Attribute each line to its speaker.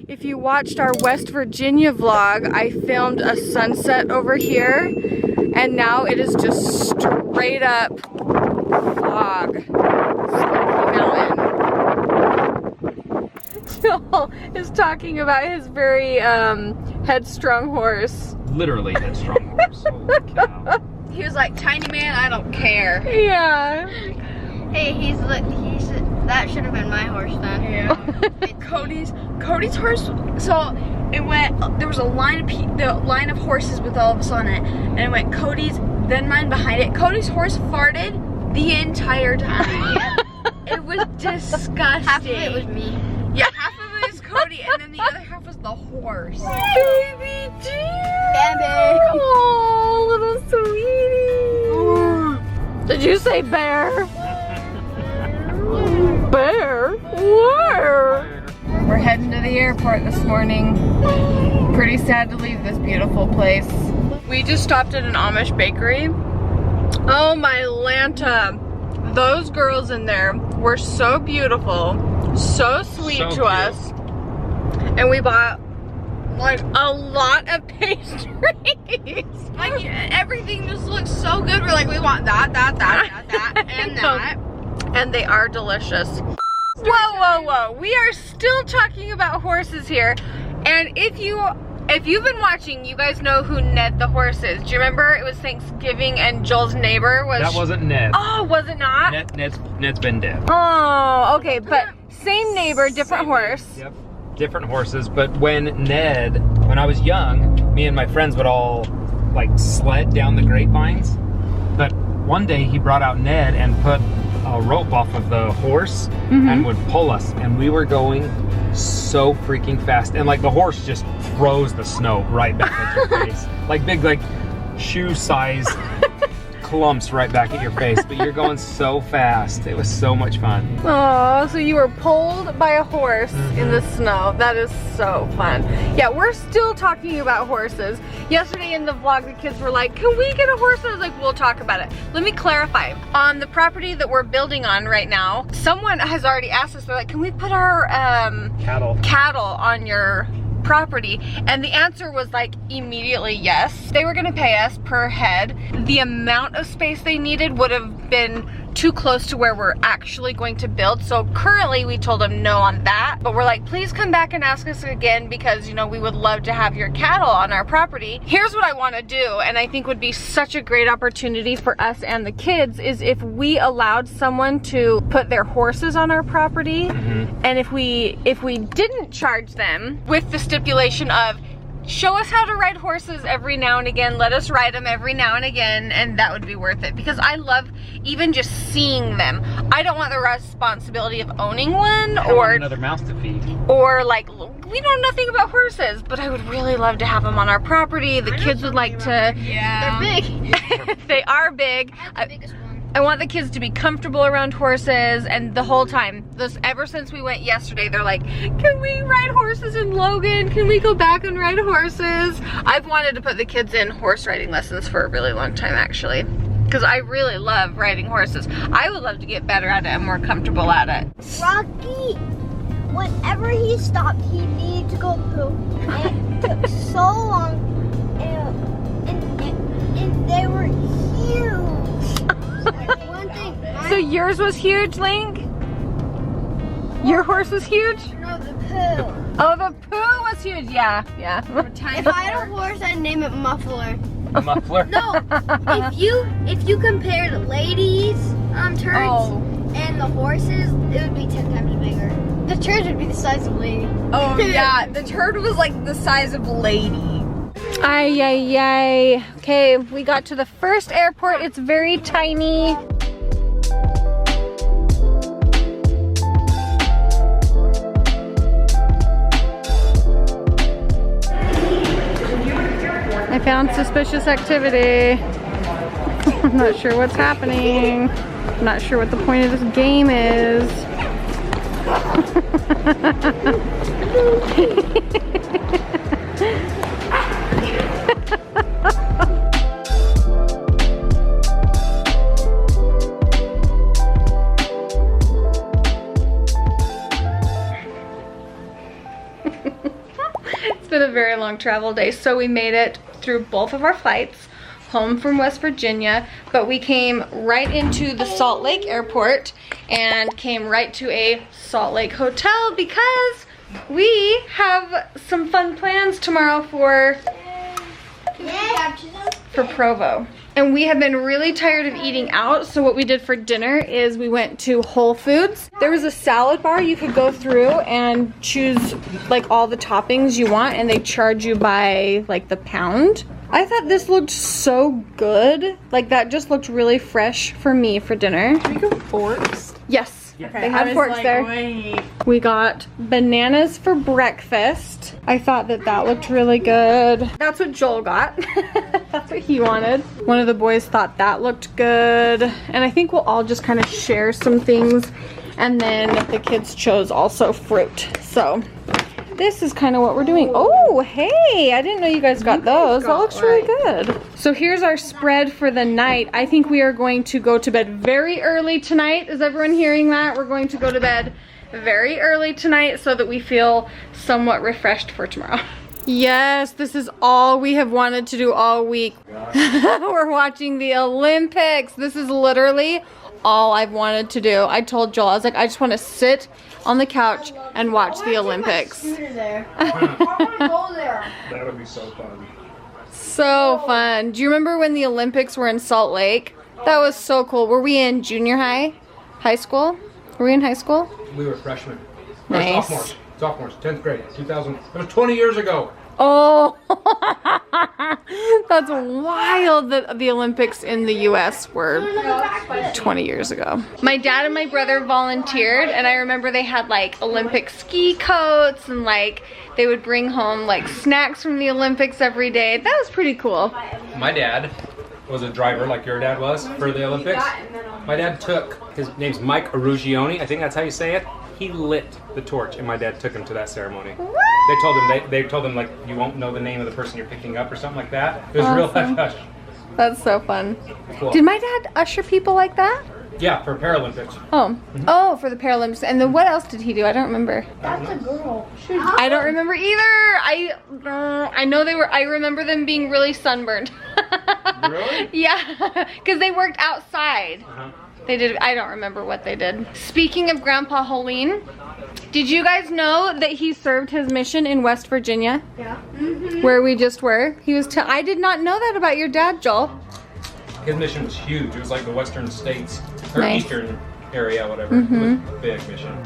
Speaker 1: If you watched our West Virginia vlog, I filmed a sunset over here, and now it is just straight up fog. Smoky Mountain. Joel is talking about his very headstrong horse.
Speaker 2: Literally headstrong horse. Holy cow.
Speaker 3: He was like, tiny man, I don't care.
Speaker 1: Yeah.
Speaker 3: Hey, that should have been my horse then.
Speaker 4: Yeah. Cody's horse. So it went. There was a line of horses with all of us on it, and it went Cody's, then mine behind it. Cody's horse farted the entire time. It was disgusting.
Speaker 3: Half of it was me.
Speaker 4: Yeah, half of it was Cody, and then the other half was the horse.
Speaker 1: Baby dear.
Speaker 3: Baby.
Speaker 1: Oh, little sweetie. Did you say bear? Bear? Where? We're heading to the airport this morning. Pretty sad to leave this beautiful place. We just stopped at an Amish bakery. Oh my Lanta. Those girls in there were so beautiful, so sweet
Speaker 2: So
Speaker 1: to
Speaker 2: cute.
Speaker 1: us. And we bought like a lot of pastries.
Speaker 4: Like everything just looks so good. We're like, we want that, and that.
Speaker 1: And they are delicious. Whoa, whoa, whoa. We are still talking about horses here. And if you've been watching, you guys know who Ned the horse is. Do you remember it was Thanksgiving and Joel's neighbor was...
Speaker 2: That wasn't Ned.
Speaker 1: Oh, was it not?
Speaker 2: Ned's been dead.
Speaker 1: Oh, okay, but same neighbor, different
Speaker 2: Same
Speaker 1: horse.
Speaker 2: name. Yep. Different horses, but when I was young, me and my friends would all like sled down the grapevines. But one day he brought out Ned and put a rope off of the horse and would pull us, and we were going so freaking fast, and like the horse just throws the snow right back at your face, like big like shoe size clumps right back at your face, but you're going so fast. It was so much fun.
Speaker 1: Oh, so you were pulled by a horse in the snow. That is so fun. Yeah, we're still talking about horses. Yesterday in the vlog, the kids were like, can we get a horse? And I was like, we'll talk about it. Let me clarify. On the property that we're building on right now, someone has already asked us, they're like, can we put our cattle on your property? And the answer was like immediately yes. They were gonna pay us per head. The amount of space they needed would have been too close to where we're actually going to build. So currently we told them no on that, but we're like, please come back and ask us again, because you know, we would love to have your cattle on our property. Here's what I want to do, and I think would be such a great opportunity for us and the kids, is if we allowed someone to put their horses on our property, and if we didn't charge them with the stipulation of show us how to ride horses every now and again, let us ride them every now and again, and that would be worth it, because I love even just seeing them. I don't want the responsibility of owning one, or
Speaker 2: another mouth to feed,
Speaker 1: or like, we know nothing about horses, but I would really love to have them on our property. The kids would like to.
Speaker 4: Yeah.
Speaker 3: They're big.
Speaker 1: They are big.
Speaker 3: I have the biggest one.
Speaker 1: I want the kids to be comfortable around horses, and the whole time, ever since we went yesterday, they're like, can we ride horses in Logan? Can we go back and ride horses? I've wanted to put the kids in horse riding lessons for a really long time, actually, because I really love riding horses. I would love to get better at it and more comfortable at it.
Speaker 5: Rocky, whenever he stopped, he needed to go poo. And it took so long, and they were huge. One thing,
Speaker 1: So yours was huge, Link? Your horse was huge?
Speaker 5: no, the poo.
Speaker 1: Oh, the poo was huge. Yeah, yeah.
Speaker 5: If I had a horse, I'd name it Muffler.
Speaker 2: a muffler.
Speaker 5: No, if you compared ladies' turds and the horses, it would be 10 times bigger. The turds would be the size of lady.
Speaker 4: Oh yeah, the turd was like the size of lady.
Speaker 1: Ay, ay, ay. Okay, we got to the first airport. It's very tiny. I found suspicious activity. I'm not sure what's happening. I'm not sure what the point of this game is. It's been a very long travel day, so we made it through both of our flights home from West Virginia, but we came right into the Salt Lake airport and came right to a Salt Lake hotel because we have some fun plans tomorrow for Provo. And we have been really tired of eating out, so what we did for dinner is we went to Whole Foods. There was a salad bar you could go through and choose like all the toppings you want, and they charge you by like the pound. I thought this looked so good. Like that just looked really fresh for me for dinner.
Speaker 4: Can we go forks?
Speaker 1: Yes.
Speaker 4: Okay,
Speaker 1: They had forks there.
Speaker 4: Wait.
Speaker 1: We got bananas for breakfast. I thought that that looked really good. That's what Joel got. That's what he wanted. One of the boys thought that looked good. And I think we'll all just kind of share some things. And then the kids chose also fruit. So this is kind of what we're doing. Oh, hey, I didn't know you guys got those. That looks really good. So here's our spread for the night. I think we are going to go to bed very early tonight. Is everyone hearing that? We're going to go to bed very early tonight so that we feel somewhat refreshed for tomorrow. Yes, this is all we have wanted to do all week. We're watching the Olympics. This is literally all I've wanted to do. I told Joel, I was like, I just want to sit on the couch and watch the Olympics.
Speaker 5: There.
Speaker 2: That would be so fun.
Speaker 1: So fun. Do you remember when the Olympics were in Salt Lake? That was so cool. Were we in junior high? High school? Were we in high school?
Speaker 2: We were freshmen.
Speaker 1: Nice.
Speaker 2: Sophomores, 10th grade, 2000. It was 20 years ago.
Speaker 1: Oh, that's wild that the Olympics in the US were 20 years ago. My dad and my brother volunteered, and I remember they had like Olympic ski coats and like they would bring home like snacks from the Olympics every day. That was pretty cool.
Speaker 2: My dad was a driver like your dad was for the Olympics. My dad took, his name's Mike Arugioni, I think that's how you say it. He lit the torch and my dad took him to that ceremony. They told him like you won't know the name of the person you're picking up or something like that. It was real hush.
Speaker 1: That's so fun.
Speaker 2: Cool.
Speaker 1: Did my dad usher people like that?
Speaker 2: Yeah, for Paralympics.
Speaker 1: Oh, oh, for the Paralympics. And then what else did he do? I don't remember.
Speaker 5: That's a girl.
Speaker 1: I don't remember either. I know they were. I remember them being really sunburned.
Speaker 2: Really?
Speaker 1: Yeah, because they worked outside. They did. I don't remember what they did. Speaking of Grandpa Hoellein, did you guys know that he served his mission in West Virginia?
Speaker 5: Yeah.
Speaker 1: Where we just were. He was. I did not know that about your dad, Joel.
Speaker 2: His mission was huge. It was like the western states, or
Speaker 1: Nice.
Speaker 2: eastern area, whatever. It was a big mission.